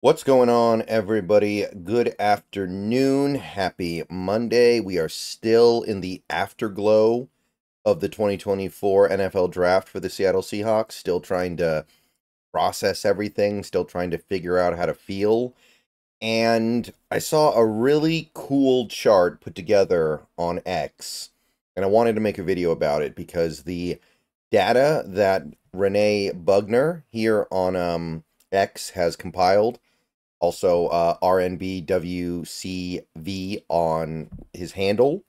What's going on, everybody? Good afternoon. Happy Monday. We are still in the afterglow of the 2024 NFL Draft for the Seattle Seahawks. Still trying to process everything, still trying to figure out how to feel. And I saw a really cool chart put together on X, and I wanted to make a video about it because the data that Renee Bugner here on X has compiled, also RNBWCV on his handle,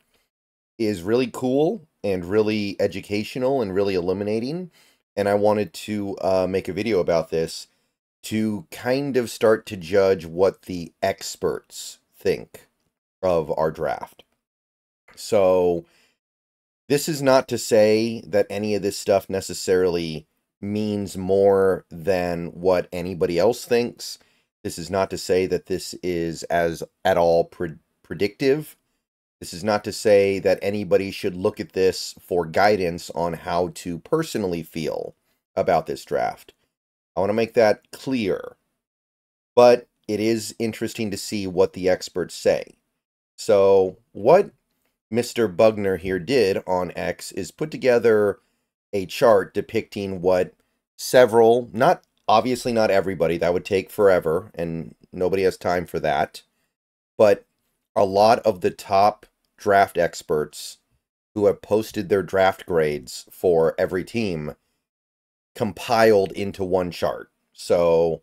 is really cool and really educational and really illuminating. And I wanted to make a video about this to kind of start to judge what the experts think of our draft. So this is not to say that any of this stuff necessarily means more than what anybody else thinks. This is not to say that this is at all predictive. This is not to say that anybody should look at this for guidance on how to personally feel about this draft. I want to make that clear. But it is interesting to see what the experts say. So what Mr. Bugner here did on X is put together a chart depicting what several, obviously not everybody, that would take forever, and nobody has time for that, but a lot of the top draft experts who have posted their draft grades for every team compiled into one chart. So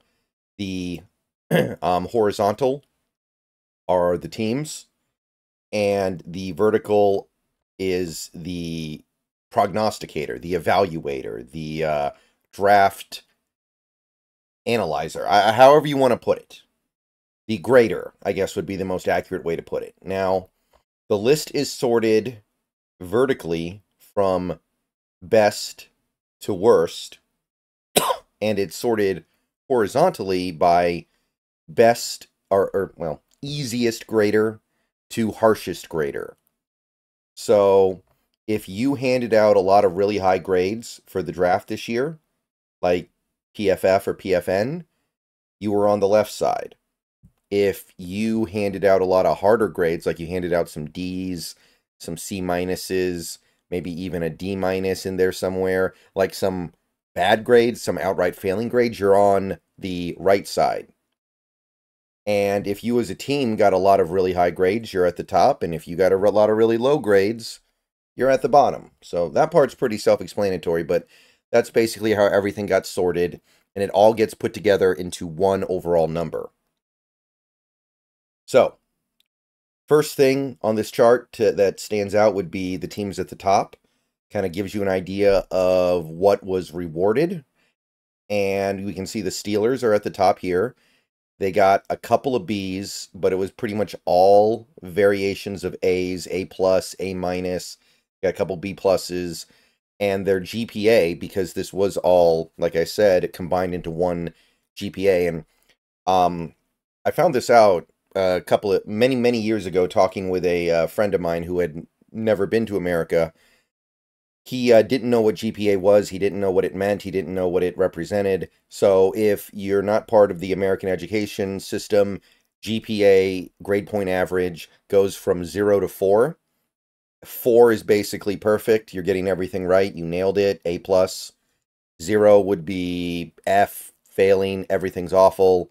the horizontal are the teams, and the vertical is the prognosticator, the evaluator, the draft analyzer, however you want to put it. The grader, I guess, would be the most accurate way to put it. Now, the list is sorted vertically from best to worst, and it's sorted horizontally by best, well, easiest grader to harshest grader. So if you handed out a lot of really high grades for the draft this year, like PFF or PFN, you were on the left side. If you handed out a lot of harder grades, like you handed out some D's, some C minuses, maybe even a D minus in there somewhere, like some bad grades, some outright failing grades, you're on the right side. And if you as a team got a lot of really high grades, you're at the top. And if you got a lot of really low grades, you're at the bottom. So that part's pretty self-explanatory, but that's basically how everything got sorted, and it all gets put together into one overall number. So, first thing on this chart that stands out would be the teams at the top. Kind of gives you an idea of what was rewarded. And we can see the Steelers are at the top here. They got a couple of Bs, but it was pretty much all variations of As, A+, A-, got a couple B+, and their GPA, because this was all, like I said, combined into one GPA. And I found this out many years ago, talking with a friend of mine who had never been to America. He didn't know what GPA was. He didn't know what it meant. He didn't know what it represented. So if you're not part of the American education system, GPA, grade point average, goes from 0 to 4. 4 is basically perfect. You're getting everything right. You nailed it. A+. 0 would be F, failing. Everything's awful.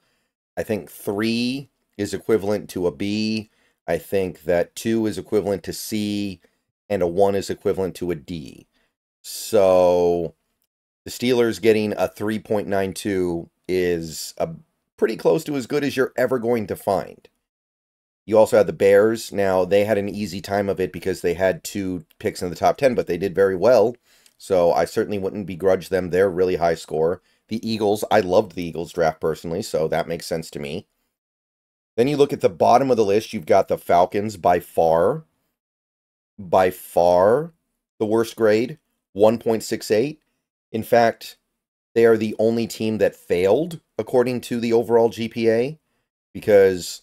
I think 3 is equivalent to a B. I think that 2 is equivalent to C, and a 1 is equivalent to a D. So the Steelers getting a 3.92 is pretty close to as good as you're ever going to find. You also had the Bears. Now, they had an easy time of it because they had 2 picks in the top 10, but they did very well. So I certainly wouldn't begrudge them their really high score. The Eagles, I loved the Eagles draft personally, so that makes sense to me. Then you look at the bottom of the list, you've got the Falcons by far the worst grade, 1.68. In fact, they are the only team that failed according to the overall GPA because,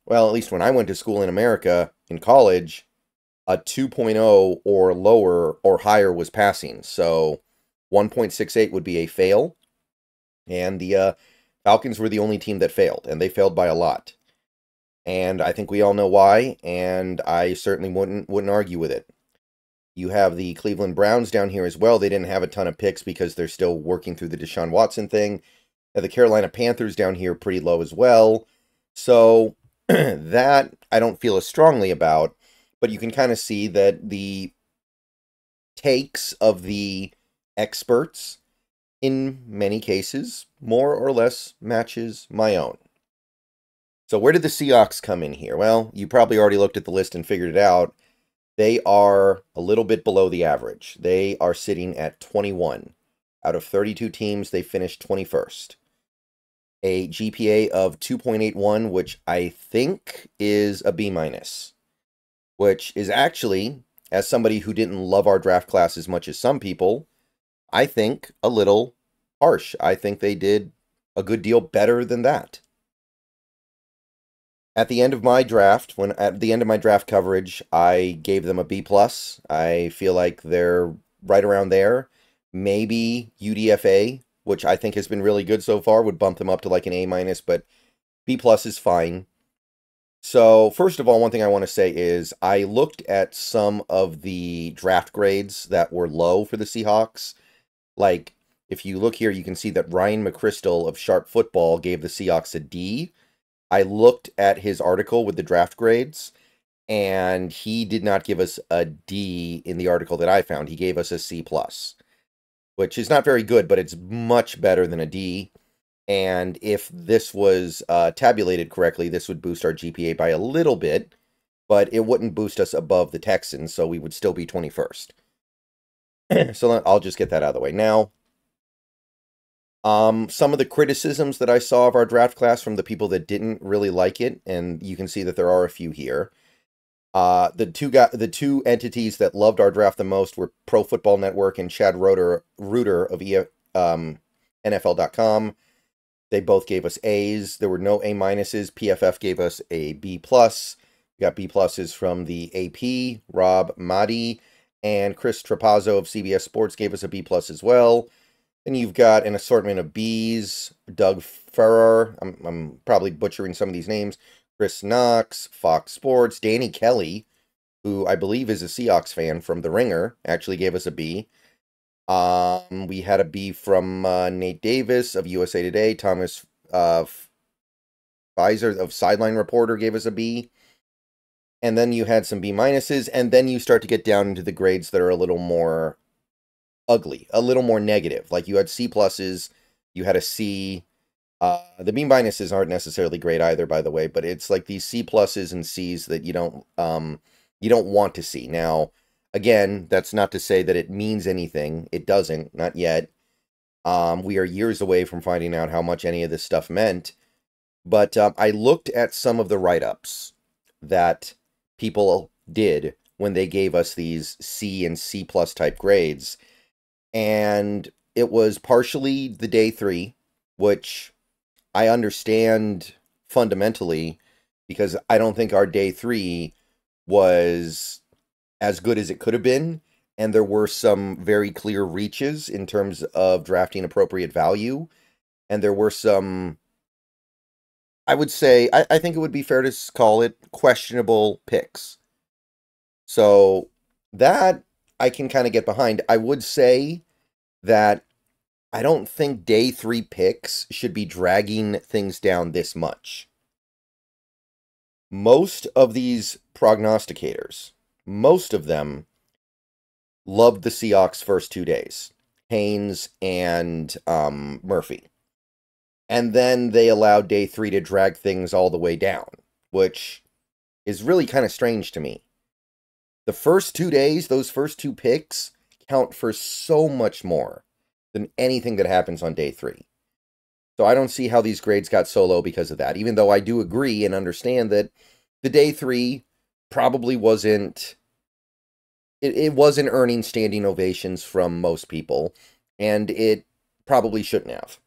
well, at least when I went to school in America, in college, a 2.0 or lower or higher was passing. So 1.68 would be a fail. And the Falcons were the only team that failed, and they failed by a lot. And I think we all know why, and I certainly wouldn't argue with it. You have the Cleveland Browns down here as well. They didn't have a ton of picks because they're still working through the Deshaun Watson thing. And the Carolina Panthers down here pretty low as well. So that I don't feel as strongly about, but you can kind of see that the takes of the experts in many cases more or less matches my own. So where did the Seahawks come in here? Well, you probably already looked at the list and figured it out. They are a little bit below the average. They are sitting at 21. Out of 32 teams, they finished 21st. A GPA of 2.81, which I think is a B-, which is actually, as somebody who didn't love our draft class as much as some people, I think a little harsh. I think they did a good deal better than that. At the end of my draft, at the end of my draft coverage, I gave them a B+. I feel like they're right around there. Maybe UDFA, which I think has been really good so far, would bump them up to like an A-, but B+ is fine. So, first of all, one thing I want to say is I looked at some of the draft grades that were low for the Seahawks. Like, if you look here, you can see that Ryan McChrystal of Sharp Football gave the Seahawks a D. I looked at his article with the draft grades, and he did not give us a D in the article that I found. He gave us a C+, which is not very good, but it's much better than a D. And if this was tabulated correctly, this would boost our GPA by a little bit, but it wouldn't boost us above the Texans, so we would still be 21st. So I'll just get that out of the way. Now, some of the criticisms that I saw of our draft class from the people that didn't really like it, and you can see that there are a few here. The two entities that loved our draft the most were Pro Football Network and Chad Reuter of NFL.com. They both gave us A's. There were no A-. PFF gave us a B+. We got B+ from the AP, Rob Mahdi, and Chris Trapazzo of CBS Sports gave us a B+ as well. Then you've got an assortment of B's, Doug Ferrer, I'm probably butchering some of these names, Chris Knox, Fox Sports, Danny Kelly, who I believe is a Seahawks fan from The Ringer, actually gave us a B. We had a B from Nate Davis of USA Today, Thomas Pfizer of Sideline Reporter gave us a B. And then you had some B-, and then you start to get down into the grades that are a little more ugly, a little more negative. Like you had C+, you had a C. The B- aren't necessarily great either, by the way, but it's like these C+ and C's that you don't want to see. Now, again, that's not to say that it means anything. It doesn't, not yet. We are years away from finding out how much any of this stuff meant. But I looked at some of the write-ups that people did when they gave us these C and C+ type grades. And it was partially the day 3, which I understand fundamentally, because I don't think our day 3 was as good as it could have been. And there were some very clear reaches in terms of drafting appropriate value. And there were some, I would say, I think it would be fair to call it questionable picks. So that I can kind of get behind. I would say that I don't think day 3 picks should be dragging things down this much. Most of these prognosticators, most of them loved the Seahawks first 2 days, Haynes and Murphy. And then they allowed day 3 to drag things all the way down, which is really kind of strange to me. The first 2 days, those first 2 picks count for so much more than anything that happens on day 3. So I don't see how these grades got so low because of that, even though I do agree and understand that the day 3 probably wasn't, it wasn't earning standing ovations from most people, and it probably shouldn't have.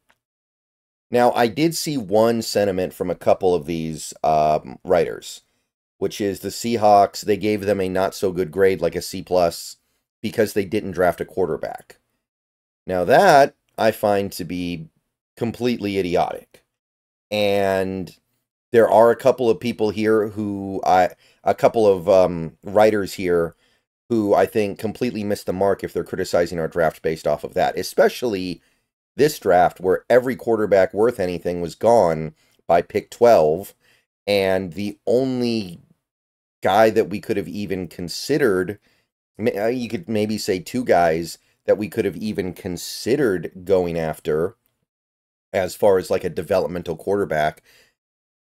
Now, I did see one sentiment from a couple of these writers, which is the Seahawks, they gave them a not-so-good grade, like a C+, because they didn't draft a quarterback. Now that, I find to be completely idiotic. And there are a couple of people here a couple of writers here who I think completely missed the mark if they're criticizing our draft based off of that, especially this draft where every quarterback worth anything was gone by pick 12, and the only guy that we could have even considered, you could maybe say two guys that we could have even considered going after as far as like a developmental quarterback,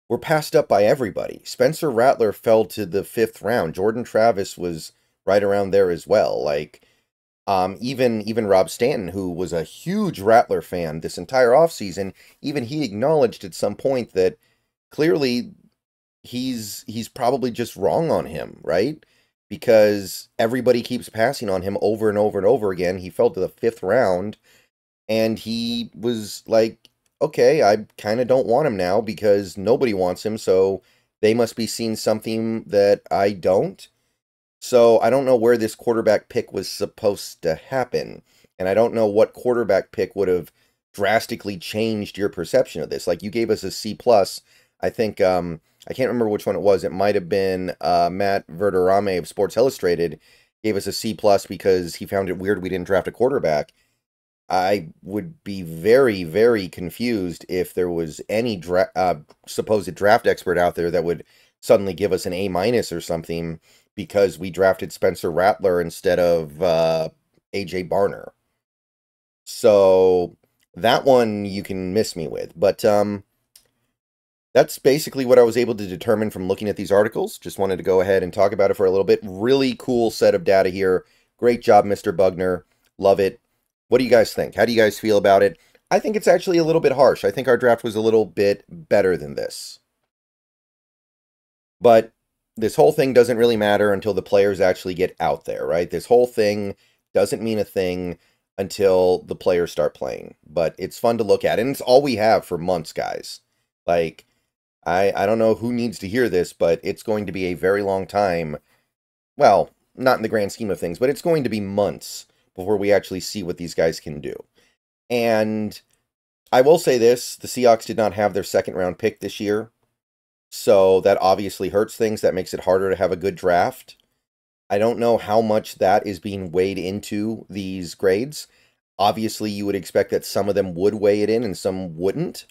were passed up by everybody. Spencer Rattler fell to the 5th round. Jordan Travis was right around there as well. Like, even Rob Stanton, who was a huge Rattler fan this entire offseason, even he acknowledged at some point that clearly he's probably just wrong on him, right? Because everybody keeps passing on him over and over and over again. He fell to the 5th round, and he was like, okay, I kind of don't want him now because nobody wants him, so they must be seeing something that I don't. So I don't know where this quarterback pick was supposed to happen, and I don't know what quarterback pick would have drastically changed your perception of this. Like, you gave us a C+. I think, I can't remember which one it was. It might have been Matt Verderame of Sports Illustrated gave us a C+ because he found it weird we didn't draft a quarterback. I would be very, very confused if there was any supposed draft expert out there that would suddenly give us an A- or something because we drafted Spencer Rattler instead of AJ Barner. So that one you can miss me with. But that's basically what I was able to determine from looking at these articles. Just wanted to go ahead and talk about it for a little bit. Really cool set of data here. Great job, Mr. Bugner. Love it. What do you guys think? How do you guys feel about it? I think it's actually a little bit harsh. I think our draft was a little bit better than this. But this whole thing doesn't really matter until the players actually get out there, right? This whole thing doesn't mean a thing until the players start playing. But it's fun to look at. And it's all we have for months, guys. Like, I don't know who needs to hear this, but it's going to be a very long time. Well, not in the grand scheme of things, but it's going to be months before we actually see what these guys can do. And I will say this, the Seahawks did not have their 2nd round pick this year. So that obviously hurts things. That makes it harder to have a good draft. I don't know how much that is being weighed into these grades. Obviously, you would expect that some of them would weigh it in and some wouldn't.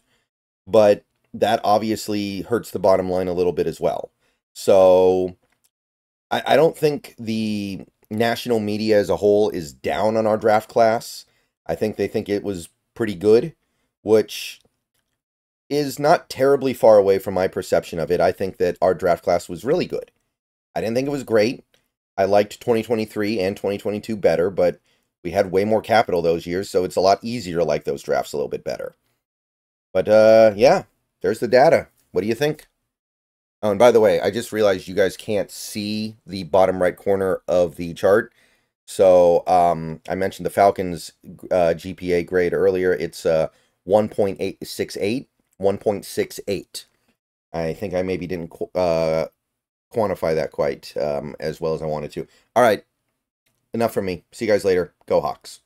But that obviously hurts the bottom line a little bit as well. So I don't think the national media as a whole is down on our draft class. I think they think it was pretty good, which is not terribly far away from my perception of it. I think that our draft class was really good. I didn't think it was great. I liked 2023 and 2022 better, but we had way more capital those years, so it's a lot easier to like those drafts a little bit better. But yeah, there's the data. What do you think? Oh, and by the way, I just realized you guys can't see the bottom right corner of the chart. So I mentioned the Falcons GPA grade earlier. It's 1.868, 1.68. I think I maybe didn't quantify that quite as well as I wanted to. All right, enough from me. See you guys later. Go Hawks.